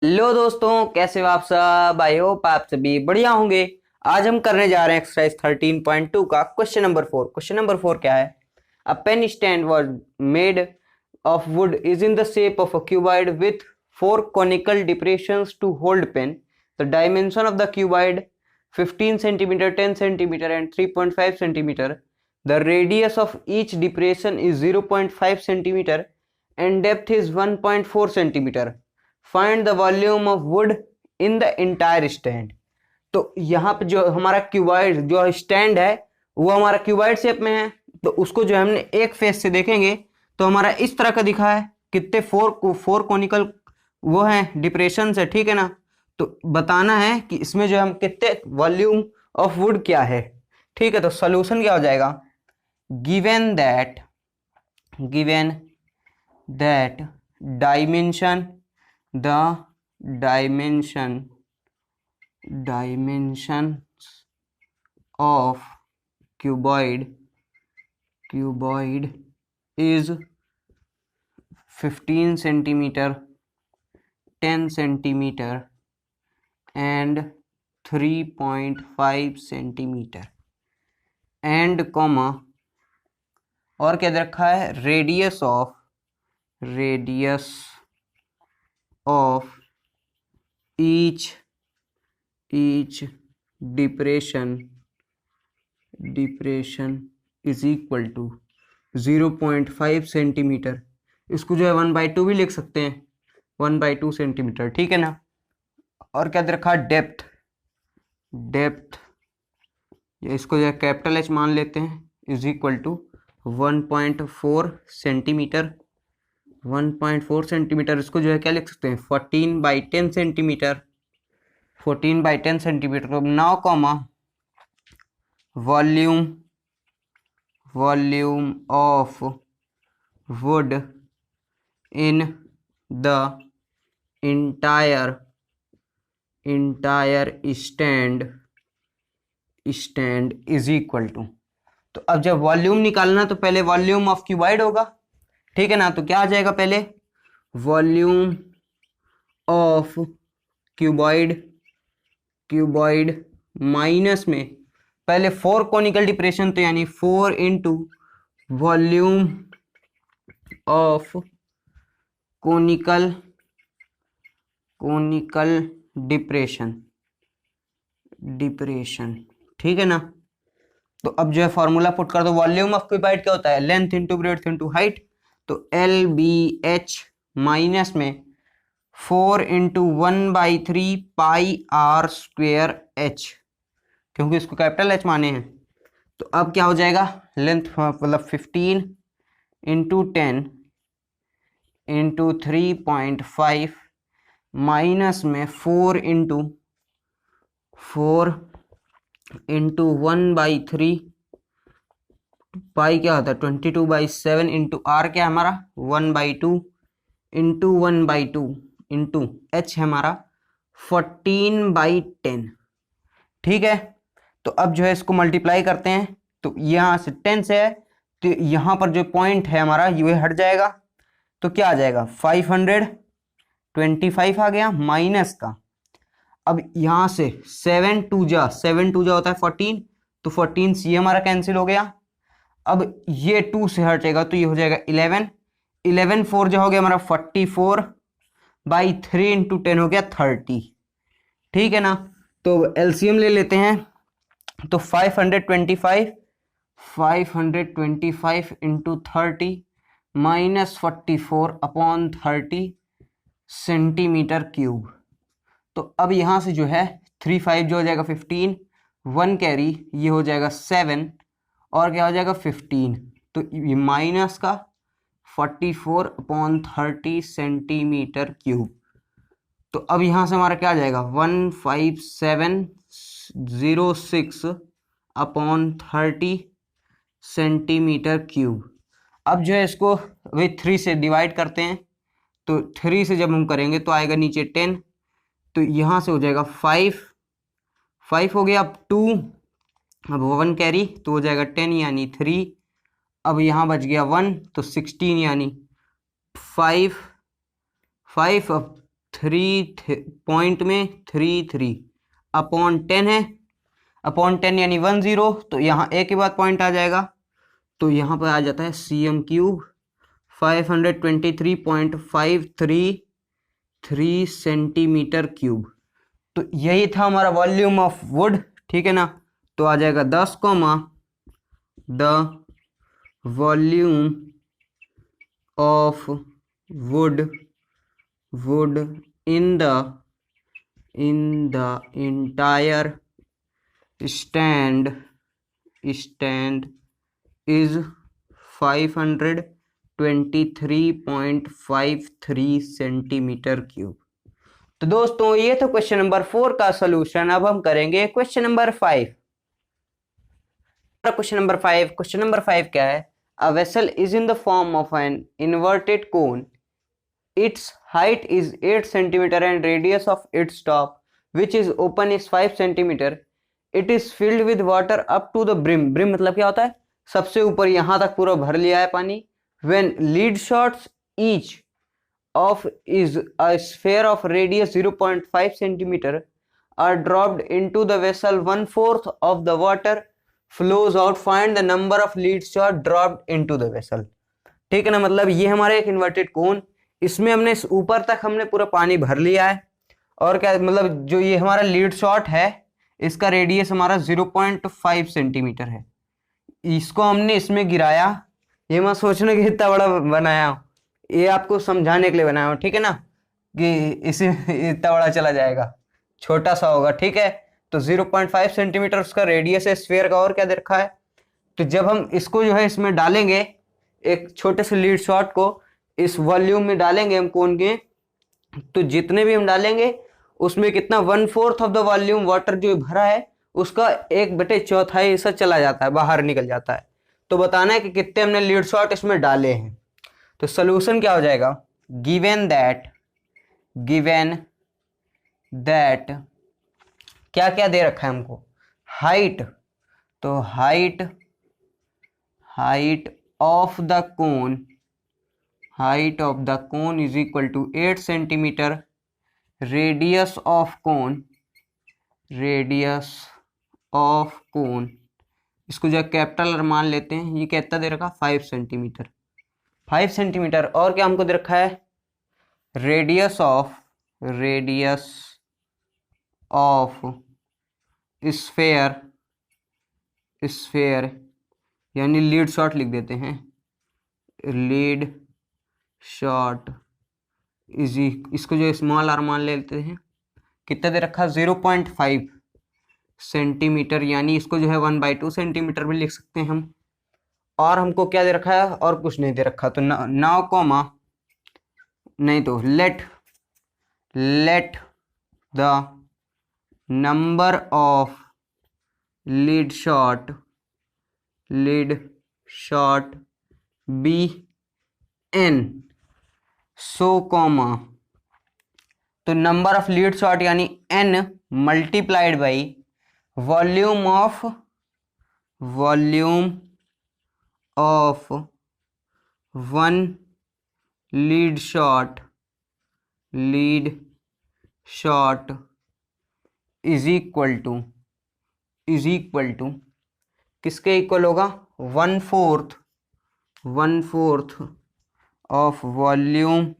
Hello दोस्तों, कैसे हो आप सब। आई होप आप सभी बढ़िया होंगे। आज हम करने जा रहे हैं एक्सरसाइज 13.2 का क्वेश्चन नंबर 4। क्वेश्चन नंबर 4 क्या है? A pen stand was made of wood is in the shape of a cuboid with four conical depressions to hold pen. The dimension of the cuboid 15 centimeter, 10 centimeter and 3.5 centimeter. The radius of each depression is 0.5 centimeter and depth is 1.4 centimeter. Find the volume of wood in the entire stand. तो यहाँ पे जो हमारा cuboid जो stand है वो हमारा cuboid shape में है। तो उसको जो हमने एक फेस से देखेंगे तो हमारा इस तरह का दिखा है। कितने फोर कोनिकल वो हैं, डिप्रेशन है, ठीक है ना। तो बताना है कि इसमें जो हम कितने वॉल्यूम ऑफ वुड क्या है, ठीक है। तो सॉल्यूशन क्या हो जाएगा? Given that dimension the dimensions of cuboid is 15 centimeter, 10 centimeter and 3.5 centimeter and comma और क्या दे रखा है? Radius of each depression is equal to 0.5 centimetre. इसको जो है 1/2 भी लिख सकते हैं, 1/2 सेंटीमीटर, ठीक है ना। और क्या दे रखा है? डेप्थ इसको जो है कैपिटल एच मान लेते हैं, is equal to 1.4 centimetre. 1.4 centimetre इसको जो है क्या लिख सकते हैं? 14/10 centimetre. 14/10 centimetre. Now comma volume of wood in the entire stand is equal to. तो अब जब वॉल्यूम निकालना तो पहले वॉल्यूम ऑफ क्यूबॉइड होगा, ठीक है ना। तो क्या आ जाएगा? पहले वॉल्यूम ऑफ क्यूबॉइड माइनस में पहले 4 कोनिकल डिप्रेशन, तो यानी 4 into volume of conical depression, ठीक है ना। तो अब जो है फॉर्मूला पुट कर दो। वॉल्यूम ऑफ क्यूबॉइड क्या होता है? Length into breadth into height. तो LBH माइनस में 4 into 1/3 pi r square h, क्योंकि इसको कैपिटल एच माने हैं। तो अब क्या हो जाएगा? लेंथ मतलब 15 इंटू 10 इंटू 3.5 माइनस में 4 इंटू 1/3 पाई क्या होता है? 22/7 इंटू आर क्या है हमारा? 1/2 इंटू 1/2 इंटू एच है हमारा 14/10, ठीक है। तो अब जो है इसको मल्टीप्लाई करते हैं। तो यहाँ से 10 से है तो यहाँ पर जो पॉइंट है हमारा ये हट जाएगा। तो क्या आ जाएगा? 525 आ गया माइनस का। अब यहाँ से 7 2 जा होता है 14, तो 14 से ये हमारा कैंसिल हो गया। अब ये 2 से हटेगा तो ये हो जाएगा 11 4 जो हो गया हमारा 44/3 इंटू 10 हो गया 30, ठीक है ना। तो एलसीएम ले लेते हैं। तो 525 इंटू 30 माइनस 44/30 सेंटीमीटर क्यूब। तो अब यहाँ से जो है 3 5 जो हो जाएगा 15, 1 कैरी ये हो जाएगा 7 और क्या हो जाएगा 15। तो ये माइनस का 44/30 सेंटीमीटर क्यूब। तो अब यहाँ से हमारा क्या आ जाएगा? 15706/30 सेंटीमीटर क्यूब। अब जो है इसको वही 3 से डिवाइड करते हैं। तो 3 से जब हम करेंगे तो आएगा नीचे 10, तो यहाँ से हो जाएगा 5 हो गया। अब 2, अब 1 कैरी तो हो जाएगा 10 यानी 3। अब यहाँ बच गया 1 तो 16 यानी 5 अब पॉइंट में 33 अपॉन 10 है, अपॉन 10 यानी 10, तो यहाँ ए के बाद पॉइंट आ जाएगा, तो यहाँ पर आ जाता है cm³ 523.533 सेंटीमीटर क्यूब। तो यही था हमारा वॉल्यूम ऑफ वुड, ठीक है ना। तो आ जाएगा 10, the volume of wood in the entire stand is 523.53 centimetre cube. तो दोस्तों ये तो क्वेश्चन नंबर 4 का सॉल्यूशन। अब हम करेंगे क्वेश्चन नंबर 5। क्वेश्चन नंबर 5 क्या है? A vessel is in the form of an inverted cone, its height is 8 centimetre and radius of its top which is open is 5 centimetre, it is filled with water up to the brim. Brim मतलब क्या होता है? सबसे ऊपर यहां तक पूरा भर लिया है पानी। When lead shots each of is a sphere of radius 0.5 centimeter are dropped into the vessel, 1/4 of the water flows out, find the number of lead shot dropped into the vessel। ठीक है ना, मतलब ये हमारे एक inverted कोन, इसमें हमने ऊपर तक हमने पूरा पानी भर लिया है, और क्या मतलब जो ये हमारा लीड शॉट है इसका रेडियस हमारा 0.5 सेंटीमीटर है। इसको हमने इसमें गिराया, ये मत सोचना कि इतना बड़ा बनाया हूं, ये आपको समझाने के लिए बनाया हूं, ठीक है ना, कि इसी इतना बड़ा चला जाएगा, छोटा सा होगा, ठीक है। तो 0.5 सेंटीमीटर उसका रेडियस है स्फीयर का, और क्या दे रखा है। तो जब हम इसको जो है इसमें डालेंगे, एक छोटे से लीड शॉट को इस वॉल्यूम में डालेंगे हम कोन के, तो जितने भी हम डालेंगे उसमें कितना 1/4 ऑफ द वॉल्यूम वाटर जो भरा है उसका 1/4 हिस्सा चला जाता है, बाहर निकल जाता है। तो बताना है कि कितने हमने लीड शॉट इसमें डाले हैं। तो सोल्यूशन क्या हो जाएगा? गिवन दैट क्या क्या दे रखा है हमको? हाइट, तो height of the cone is equal to 8 centimetre, radius of cone इसको जो कैपिटल मान लेते हैं, ये कितना दे रखा? 5 सेंटीमीटर। और क्या हमको दे रखा है? रेडियस ऑफ स्फेयर यानी लीड शॉट लिख देते हैं, लीड शॉट इज, इसको जो स्मॉल आर मान लेते हैं, कितना दे रखा? 0.5 सेंटीमीटर, यानी इसको जो है 1/2 सेंटीमीटर भी लिख सकते हैं हम। और हमको क्या दे रखा है? और कुछ नहीं दे रखा। तो नाउ कॉमा नहीं तो let the number of lead shot be n, so comma, तो नंबर ऑफ लीड शॉट यानी n multiplied by volume of one lead shot is equal to किसके इक्वल होगा? 1/4 ऑफ वॉल्यूम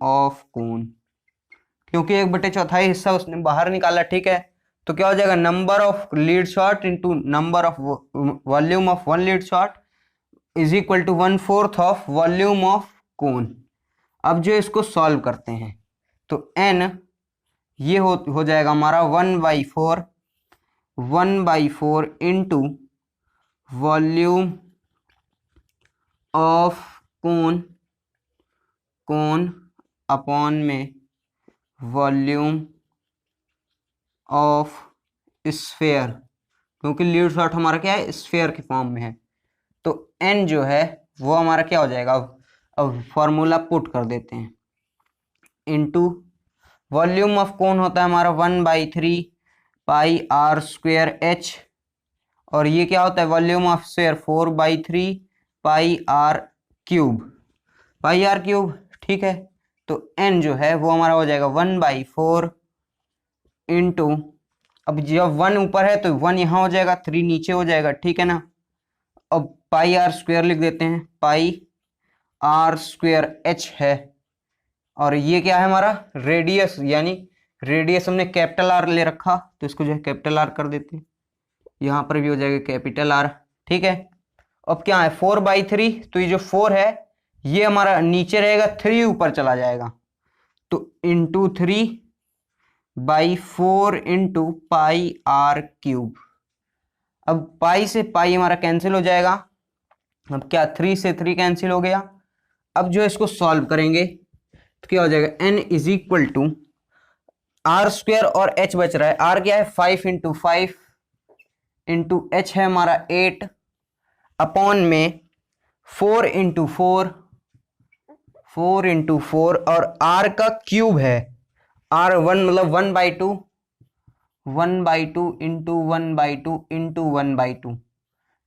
ऑफ कोन, क्योंकि 1/4 हिस्सा उसने बाहर निकाला, ठीक है। तो क्या हो जाएगा? Number of lead shot into number of volume of one lead shot is equal to 1/4 of volume of cone. अब जो इसको सॉल्व करते हैं तो n ये हो जाएगा हमारा 1/4 into volume of cone upon में वॉल्यूम ऑफ स्फेयर, क्योंकि लीड शॉट हमारा क्या है? स्फेयर के फॉर्म में है। तो n जो है वो हमारा क्या हो जाएगा? अब फॉर्मूला पुट कर देते हैं, इनटू वॉल्यूम ऑफ कोन होता है हमारा 1/3 पाई r स्क्वायर h, और ये क्या होता है? Volume of sphere 4/3 pi r cube, ठीक है। तो n जो है वो हमारा हो जाएगा 1/4 इंटू, अब जब 1 ऊपर है तो 1 यहाँ हो जाएगा, 3 नीचे हो जाएगा, ठीक है ना। अब पाई आर स्क्वायर लिख देते हैं, पाई आर स्क्वायर एच है, और ये क्या है हमारा रेडियस, यानी रेडियस हमने कैपिटल आर ले रखा तो इसको जो है कैपिटल आर कर देते हैं, यहाँ पर भी हो जाएगा कैपिटल आर, ठीक है। अब क्या है 4/3, तो ये जो 4 है ये हमारा नीचे रहेगा, 3 ऊपर चला जाएगा, तो into 3/4 into pi r cube. अब पाई से पाई हमारा कैंसिल हो जाएगा, अब क्या 3 से 3 कैंसिल हो गया। अब जो इसको सॉल्व करेंगे तो क्या हो जाएगा, n is equal to r square और h बच रहा है, r क्या है 5 इंटू 5 इंटू h है हमारा 8 अपॉन में 4 इंटू 4 और r का क्यूब है, r1 मतलब 1/2 इंटू 1/2 इंटू 1/2,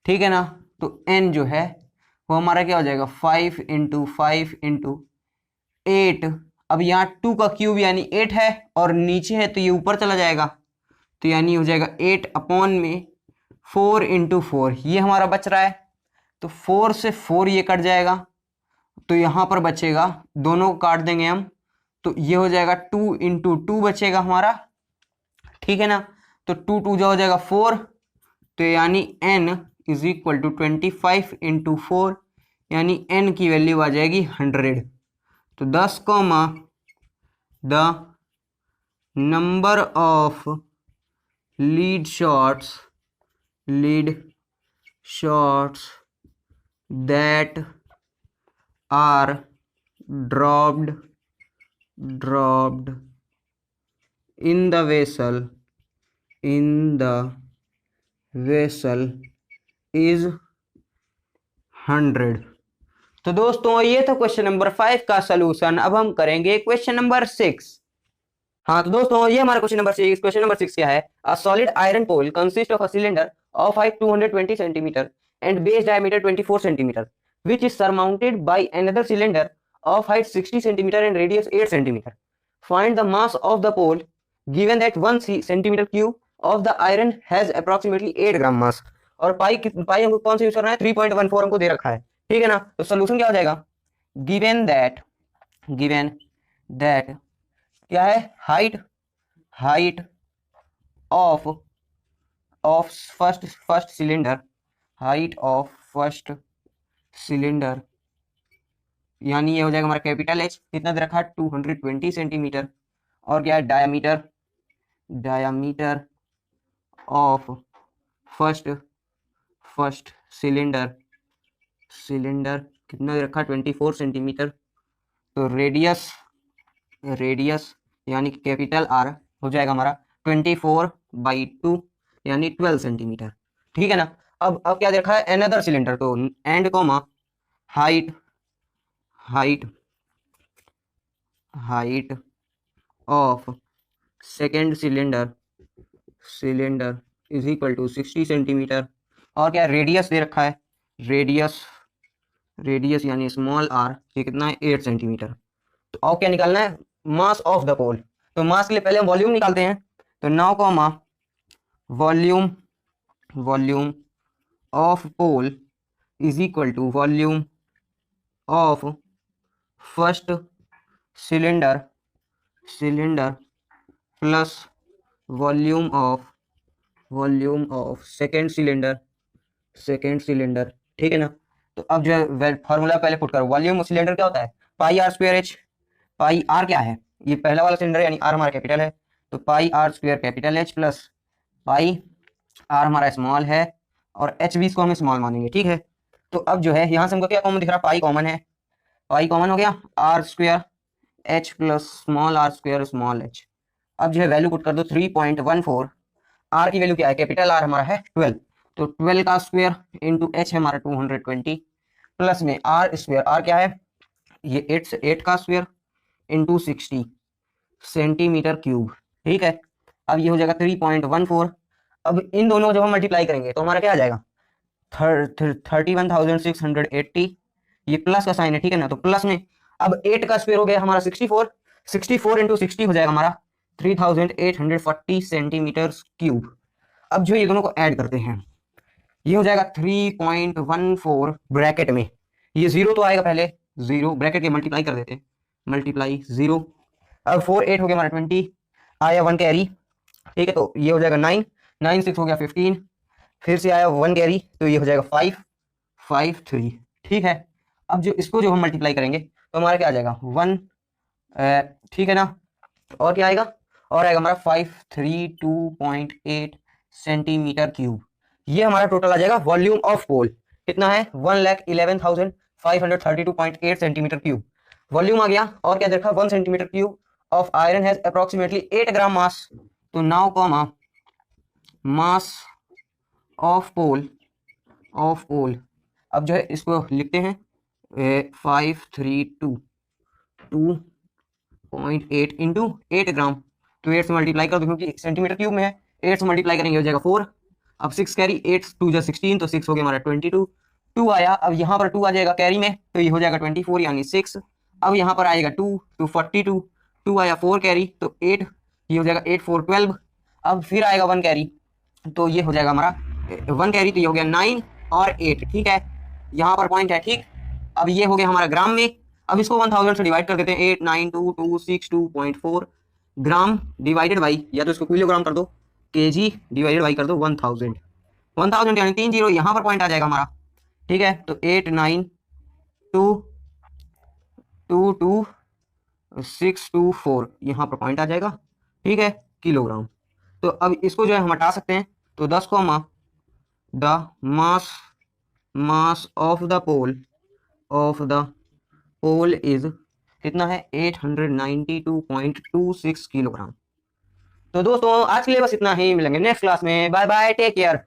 ठीक है ना। तो n जो है वो हमारा क्या हो जाएगा 5 इंटू 5 इंटू 8, अब यहाँ 2 का क्यूब यानी 8 है और नीचे है तो ये ऊपर चला जाएगा, तो यानी हो जाएगा 8 अपॉन में 4 इंटू 4, ये हमारा बच रहा है, तो 4 से 4 ये कट जाएगा, तो यहाँ पर बचेगा, दोनों को काट देंगे हम, तो ये हो जाएगा 2 इंटू 2 बचेगा हमारा, ठीक है ना। तो 2 2 जो हो जाएगा 4, तो यानी n is equal to 25 into 4, यानी n की वैल्यू आ जाएगी 100। तो 10 comma the number of lead shots that are dropped in the vessel is 100। तो दोस्तों ये था क्वेश्चन नंबर 5 का सलूशन। अब हम करेंगे क्वेश्चन नंबर 6। हाँ तो दोस्तों ये हमारा क्वेश्चन नंबर 6। क्वेश्चन नंबर 6 क्या है, a solid iron pole consist of a cylinder of height 220 centimetre and base diameter 24 centimetre which is surmounted by another cylinder of height 60 centimeter and radius 8 centimeter. Find the mass of the pole given that 1 centimeter cube of the iron has approximately 8 gram मास। और पाई हमको कौन सा use करना है, 3.14 हमको दे रखा है, ठीक है ना। तो सोल्यूशन क्या हो जाएगा, गिवन दैट क्या है, height of first cylinder, height of first cylinder, यानी ये हो जाएगा हमारा कैपिटल एच, कितना दे रखा है 220 सेंटीमीटर, और क्या है डायामीटर ऑफ फर्स्ट सिलेंडर कितना दे रखा है 24 सेंटीमीटर। तो रेडियस यानी कैपिटल आर हो जाएगा हमारा 24/2 यानी 12 सेंटीमीटर, ठीक है ना। अब क्या दे रखा है, अनदर सिलेंडर, तो and comma height of second cylinder is equal to 60 centimetre, और क्या रेडियस दे रखा है, रेडियस यानी स्मॉल आर, ये कितना है 8 सेंटीमीटर। तो और क्या निकालना है, मास ऑफ द पोल। तो मास के लिए पहले हम वॉल्यूम निकालते हैं, तो 9 comma volume of pole is equal to volume of first cylinder plus volume of second cylinder, ठीक है ना। तो अब जो है फॉर्मूला पहले पुट करो, वॉल्यूम ऑफ सिलेंडर क्या होता है, pi r square H, pi r क्या है, ये पहला वाला सिलेंडर यानी आर हमारा कैपिटल है, तो pi r square capital H plus pi r हमारा स्मॉल है, और एच भी इसको हम स्मॉल मानेंगे, ठीक है। तो अब जो है यहाँ से हमको क्या कॉमन दिख रहा है, पाई कॉमन है, पाई कॉमन हो गया, r square h plus small r square small h. अब जो है वैल्यू पुट कर दो 3.14, आर की वैल्यू क्या है, कैपिटल आर हमारा है 12, तो 12 का स्क्वायर इंटू एच है हमारा 220 प्लस में आर स्क्वायर, आर क्या है ये 8 का स्क्वायर इंटू 60 सेंटीमीटर क्यूब, ठीक है। अब ये हो जाएगा 3.14। अब इन दोनों को जब हम मल्टीप्लाई करेंगे तो हमारा क्या आ जाएगा 31,680, ये प्लस का साइन है, ठीक है ना, तो प्लस में अब 8 का स्क्वायर हो गया हमारा 64, 64 इंटू 60 हो जाएगा हमारा 3840 सेंटीमीटर क्यूब। अब जो ये दोनों को ऐड करते हैं, ये हो जाएगा 3.14 ब्रैकेट में, ये जीरो तो आएगा पहले, जीरो ब्रैकेट के मल्टीप्लाई कर देते हैं, मल्टीप्लाई जीरो। अब 4 8 हो गया हमारा 20, आया 1 कैरी, ठीक है, तो ये हो जाएगा 9, 9 6 हो गया 15, फिर से आया 1 कैरी, तो ये हो जाएगा 5 5 3, ठीक है। अब जो इसको जो हम मल्टीप्लाई करेंगे तो हमारा क्या आ जाएगा 1, ठीक है ना, और क्या आएगा, और आएगा हमारा 532.8 सेंटीमीटर क्यूब। ये हमारा टोटल आ जाएगा वॉल्यूम ऑफ पोल, कितना है 1,11,532.8 सेंटीमीटर क्यूब वॉल्यूम आ गया। और क्या देखा 1 centimetre cube of iron has approximately 8 gram mass. तो now comma mass of pole, of pole, अब जो है इसको लिखते हैं 532.8 इंटू 8 ग्राम, तो 8 से मल्टीप्लाई कर दो क्योंकि सेंटीमीटर क्यूब में है, 8 से मल्टीप्लाई करेंगे हो जाएगा 4। अब 6 कैरी, 8 2 जा 16, तो 6 हो गया हमारा 22, 2 आया, अब यहाँ पर 2 आ जाएगा कैरी में, तो ये हो जाएगा 24 यानी 6। अब यहाँ पर आएगा 2 तो 42, 2 आया 4 कैरी, तो 8, ये हो जाएगा 8 4 12। अब फिर आएगा 1 कैरी, तो ये हो जाएगा हमारा 1 कैरी, तो ये हो गया 9 और 8, ठीक है, यहाँ पर पॉइंट है, ठीक। अब ये हो गया हमारा ग्राम में, अब इसको 1000 से डिवाइड कर देते हैं, 89226.2 ग्राम डिवाइडेड बाई, या तो इसको किलोग्राम कर दो, केजी डिवाइडेड बाई कर दो 1000, 1000 यानी 3 जीरो, यहाँ पर पॉइंट आ जाएगा हमारा, ठीक है। तो 892222624 यहाँ पर पॉइंट आ जाएगा, ठीक है, किलोग्राम। तो अब इसको जो है हम हटा सकते हैं, तो 10 को the mass of the pole is कितना है 892.26 किलोग्राम। तो दोस्तों आज के लिए बस इतना ही, मिलेंगे नेक्स्ट क्लास में, बाय बाय, टेक केयर।